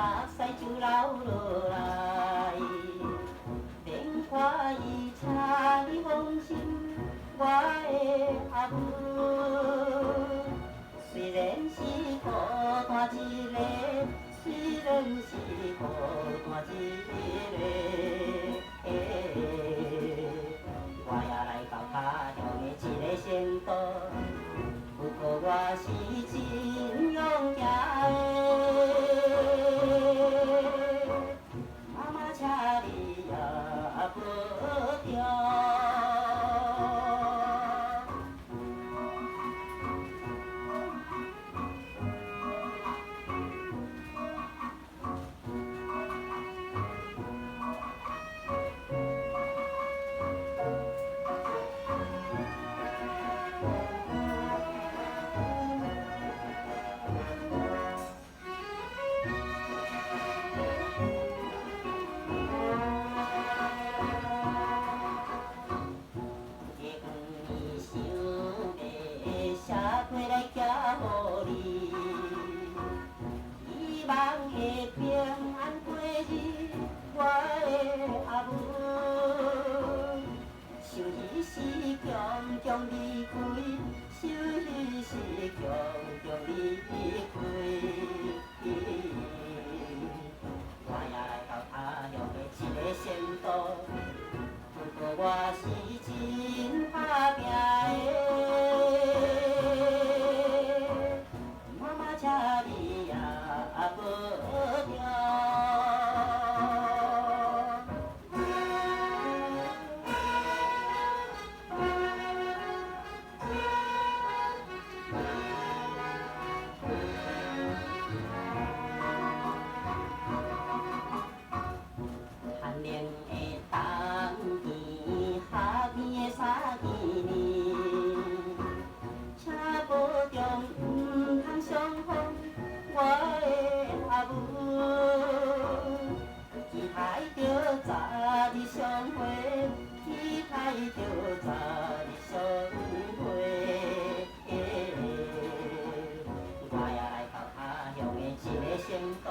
白菜就流落来，免看伊车你放心，我的阿母。虽然是孤单一个，虽然是孤单一个，我也来到他乡的一个城都，不过我是真勇敢的，妈妈请你也保重。回来寄予你，希望会平安过日，我的阿母。想伊时强强离开，想伊时强强离开。我也来到他乡的一个县都，不过我是真打拼的。请你也保重。寒冷的冬天，夏天的三年，请保重，唔通伤风。我的阿母，期待着早日相会，期待着早日相会。我也来到他乡的一个城都。